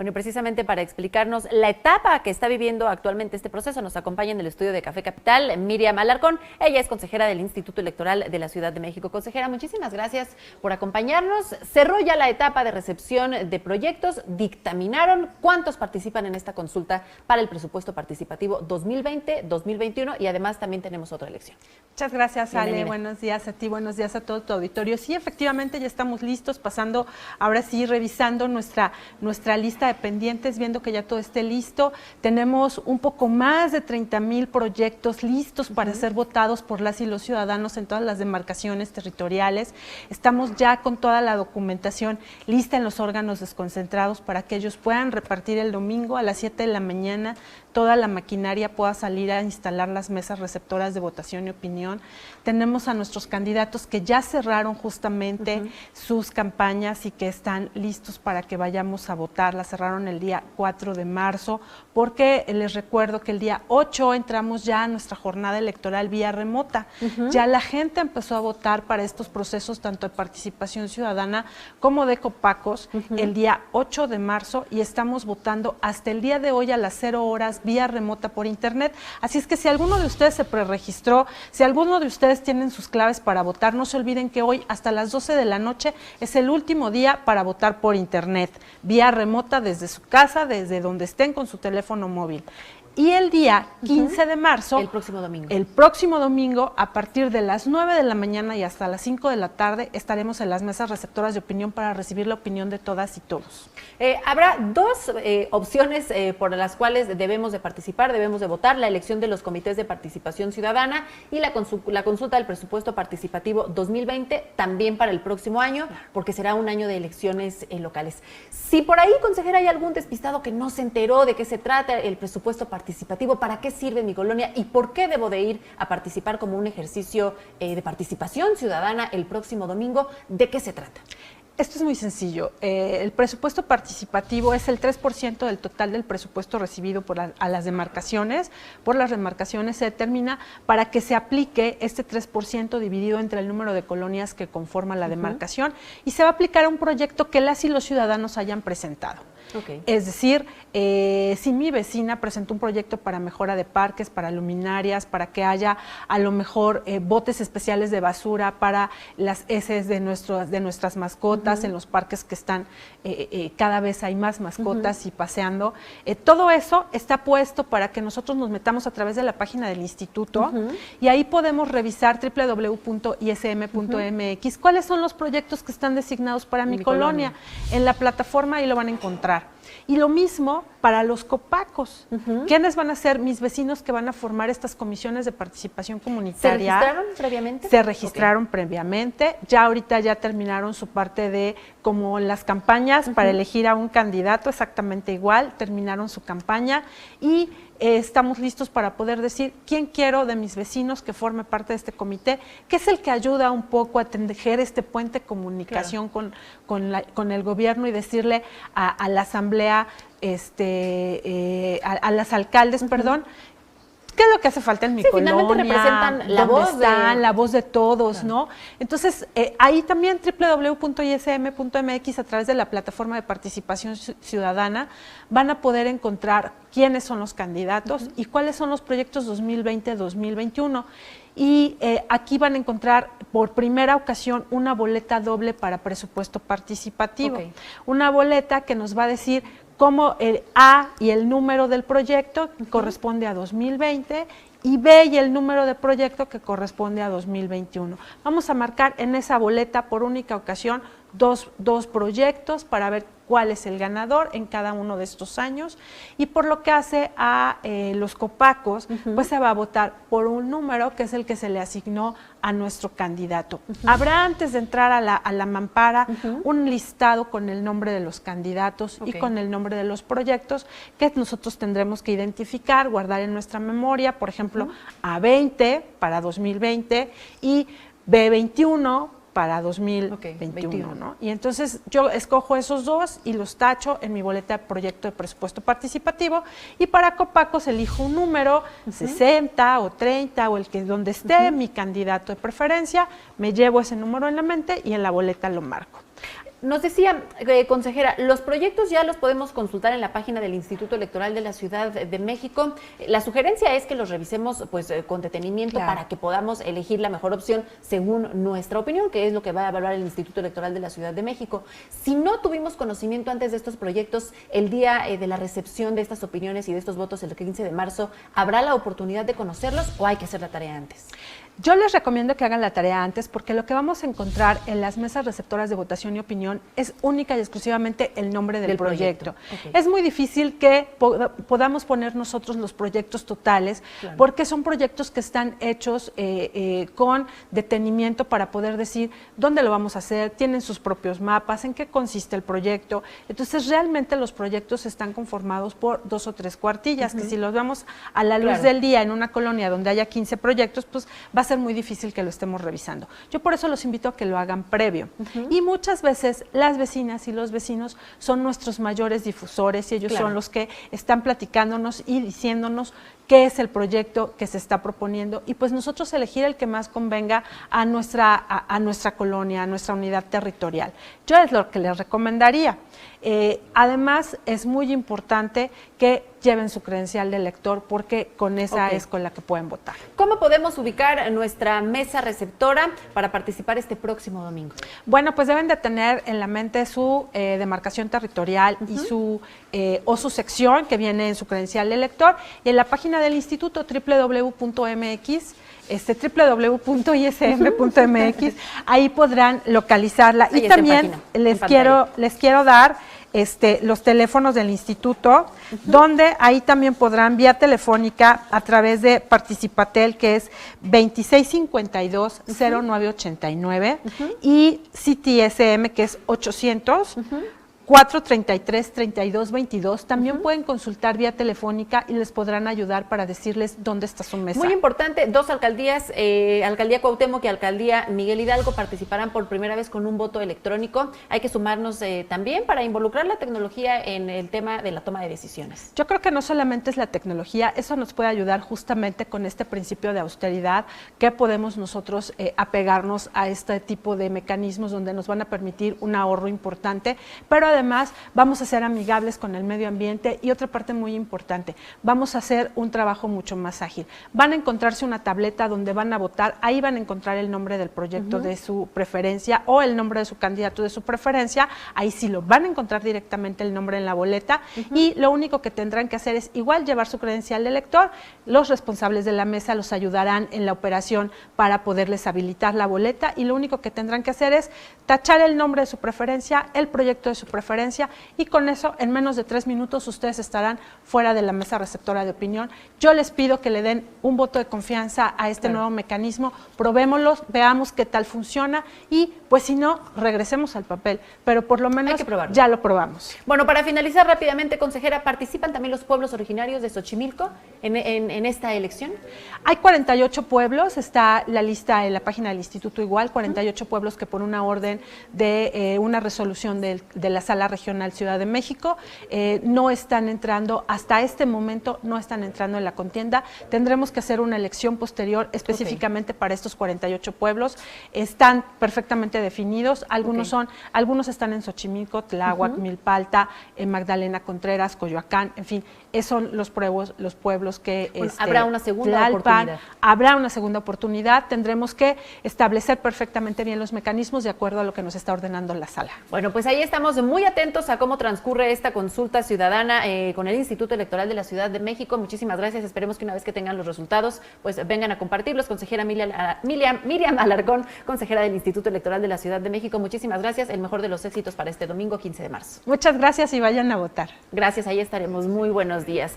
Bueno, y precisamente para explicarnos la etapa que está viviendo actualmente este proceso, nos acompaña en el estudio de Café Capital Miriam Alarcón. Ella es consejera del Instituto Electoral de la Ciudad de México. Consejera, muchísimas gracias por acompañarnos. Cerró ya la etapa de recepción de proyectos, dictaminaron cuántos participan en esta consulta para el presupuesto participativo 2020-2021 y además también tenemos otra elección. Muchas gracias, Ale. Bienvenida. Buenos días a ti, buenos días a todo tu auditorio. Sí, efectivamente ya estamos listos, pasando, ahora sí, revisando nuestra lista de pendientes, viendo que ya todo esté listo. Tenemos un poco más de 30,000 proyectos listos para ser votados por las y los ciudadanos en todas las demarcaciones territoriales. Estamos ya con toda la documentación lista en los órganos desconcentrados para que ellos puedan repartir el domingo a las 7 de la mañana. Toda la maquinaria pueda salir a instalar las mesas receptoras de votación y opinión. Tenemos a nuestros candidatos que ya cerraron justamente sus campañas y que están listos para que vayamos a votar. Las cerraron el día 4 de marzo, porque les recuerdo que el día 8 entramos ya a nuestra jornada electoral vía remota. Ya la gente empezó a votar para estos procesos, tanto de participación ciudadana como de Copacos, el día 8 de marzo, y estamos votando hasta el día de hoy a las 0 horas vía remota por internet. Así es que si alguno de ustedes se preregistró, si alguno de ustedes tienen sus claves para votar, no se olviden que hoy hasta las 12 de la noche es el último día para votar por internet, vía remota desde su casa, desde donde estén con su teléfono móvil. Y el día 15 de marzo, El próximo domingo, a partir de las 9 de la mañana y hasta las 5 de la tarde, estaremos en las mesas receptoras de opinión para recibir la opinión de todas y todos. Habrá dos opciones por las cuales debemos de participar, debemos de votar: la elección de los comités de participación ciudadana y la consulta del presupuesto participativo 2020, también para el próximo año, porque será un año de elecciones locales. Si por ahí, consejera, hay algún despistado que no se enteró de qué se trata el presupuesto participativo, ¿para qué sirve mi colonia y por qué debo de ir a participar como un ejercicio de participación ciudadana el próximo domingo? ¿De qué se trata? Esto es muy sencillo. El presupuesto participativo es el 3% del total del presupuesto recibido a las demarcaciones. Por las demarcaciones se determina para que se aplique este 3% dividido entre el número de colonias que conforman la demarcación, y se va a aplicar a un proyecto que las y los ciudadanos hayan presentado. Es decir, si mi vecina presentó un proyecto para mejora de parques, para luminarias, para que haya a lo mejor botes especiales de basura para las heces de nuestras mascotas, en los parques que están, cada vez hay más mascotas y paseando, todo eso está puesto para que nosotros nos metamos a través de la página del instituto, y ahí podemos revisar www.ism.mx cuáles son los proyectos que están designados para mi colonia. En la plataforma ahí lo van a encontrar. Y lo mismo para los Copacos. ¿Quiénes van a ser mis vecinos que van a formar estas comisiones de participación comunitaria? ¿Se registraron previamente? Se registraron previamente. Ya ahorita ya terminaron su parte de, como las campañas para elegir a un candidato, exactamente igual, terminaron su campaña, y estamos listos para poder decir quién quiero de mis vecinos que forme parte de este comité, que es el que ayuda un poco a tejer este puente de comunicación con el gobierno, y decirle a la asamblea, a las alcaldes, perdón, ¿qué es lo que hace falta en mi colonia? Finalmente representan la voz de todos, ¿no? Entonces, ahí también www.ism.mx, a través de la plataforma de participación ciudadana, van a poder encontrar quiénes son los candidatos y cuáles son los proyectos 2020-2021. Y aquí van a encontrar por primera ocasión una boleta doble para presupuesto participativo. Una boleta que nos va a decir cómo el A y el número del proyecto corresponde a 2020, y B y el número de proyecto que corresponde a 2021. Vamos a marcar en esa boleta por única ocasión dos proyectos para ver cuál es el ganador en cada uno de estos años, y por lo que hace a los Copacos, pues se va a votar por un número que es el que se le asignó a nuestro candidato. Habrá, antes de entrar a la mampara, un listado con el nombre de los candidatos y con el nombre de los proyectos que nosotros tendremos que identificar, guardar en nuestra memoria, por ejemplo, A20 para 2020 y B21 para 2021, ¿no? Y entonces yo escojo esos dos y los tacho en mi boleta de proyecto de presupuesto participativo, y para Copacos elijo un número, 60 o 30 o el que donde esté mi candidato de preferencia, me llevo ese número en la mente y en la boleta lo marco. Nos decía, consejera, los proyectos ya los podemos consultar en la página del Instituto Electoral de la Ciudad de México. La sugerencia es que los revisemos pues con detenimiento, claro, para que podamos elegir la mejor opción según nuestra opinión, que es lo que va a evaluar el Instituto Electoral de la Ciudad de México. Si no tuvimos conocimiento antes de estos proyectos, el día de la recepción de estas opiniones y de estos votos el 15 de marzo, ¿habrá la oportunidad de conocerlos o hay que hacer la tarea antes? Yo les recomiendo que hagan la tarea antes, porque lo que vamos a encontrar en las mesas receptoras de votación y opinión es única y exclusivamente el nombre del proyecto. Okay. Es muy difícil que podamos poner nosotros los proyectos totales, claro, porque son proyectos que están hechos con detenimiento para poder decir dónde lo vamos a hacer, tienen sus propios mapas, en qué consiste el proyecto. Entonces, realmente los proyectos están conformados por 2 o 3 cuartillas, que si los vemos a la luz, claro, del día en una colonia donde haya 15 proyectos, pues va a ser muy difícil que lo estemos revisando. Yo por eso los invito a que lo hagan previo. Y muchas veces las vecinas y los vecinos son nuestros mayores difusores y ellos, claro, son los que están platicándonos y diciéndonos qué es el proyecto que se está proponiendo, y pues nosotros elegir el que más convenga a nuestra colonia, a nuestra unidad territorial. Yo es lo que les recomendaría. Además, es muy importante que lleven su credencial de elector, porque con esa es con la que pueden votar. ¿Cómo podemos ubicar nuestra mesa receptora para participar este próximo domingo? Bueno, pues deben de tener en la mente su demarcación territorial y su sección que viene en su credencial de elector, y en la página del instituto www.mx, www.ism.mx, ahí podrán localizarla. Ahí y también les quiero dar los teléfonos del instituto, donde ahí también podrán vía telefónica a través de Participatel, que es 2652-0989, y CTSM, que es 800 433-3222. También pueden consultar vía telefónica y les podrán ayudar para decirles dónde está su mesa. Muy importante, 2 alcaldías, Alcaldía Cuauhtémoc y Alcaldía Miguel Hidalgo, participarán por primera vez con un voto electrónico. Hay que sumarnos también para involucrar la tecnología en el tema de la toma de decisiones. Yo creo que no solamente es la tecnología, eso nos puede ayudar justamente con este principio de austeridad, que podemos nosotros apegarnos a este tipo de mecanismos donde nos van a permitir un ahorro importante, pero además vamos a ser amigables con el medio ambiente, y otra parte muy importante, vamos a hacer un trabajo mucho más ágil. Van a encontrarse una tableta donde van a votar, ahí van a encontrar el nombre del proyecto de su preferencia o el nombre de su candidato de su preferencia, ahí sí lo van a encontrar directamente el nombre en la boleta, y lo único que tendrán que hacer es igual llevar su credencial de elector. Los responsables de la mesa los ayudarán en la operación para poderles habilitar la boleta, y lo único que tendrán que hacer es tachar el nombre de su preferencia, el proyecto de su preferencia, y con eso en menos de 3 minutos ustedes estarán fuera de la mesa receptora de opinión. Yo les pido que le den un voto de confianza a este nuevo mecanismo, probémoslos, veamos qué tal funciona, y pues si no, regresemos al papel, pero por lo menos ya lo probamos. Bueno, para finalizar rápidamente, consejera, ¿participan también los pueblos originarios de Xochimilco en esta elección? Hay 48 pueblos, está la lista en la página del instituto igual, 48 pueblos que por una orden de una resolución de la Sala Regional Ciudad de México no están entrando, hasta este momento no están entrando en la contienda. Tendremos que hacer una elección posterior específicamente para estos 48 pueblos. Están perfectamente definidos, algunos están en Xochimilco, Tláhuac, Milpalta, Magdalena Contreras, Coyoacán, en fin, son los pueblos que habrá una segunda oportunidad. Habrá una segunda oportunidad, tendremos que establecer perfectamente bien los mecanismos de acuerdo a lo que nos está ordenando la sala. Bueno, pues ahí estamos muy atentos a cómo transcurre esta consulta ciudadana con el Instituto Electoral de la Ciudad de México. Muchísimas gracias, esperemos que una vez que tengan los resultados, pues vengan a compartirlos. Consejera Miriam Alarcón, consejera del Instituto Electoral de la Ciudad de México, muchísimas gracias, el mejor de los éxitos para este domingo 15 de marzo. Muchas gracias y vayan a votar. Gracias, ahí estaremos, muy buenos días.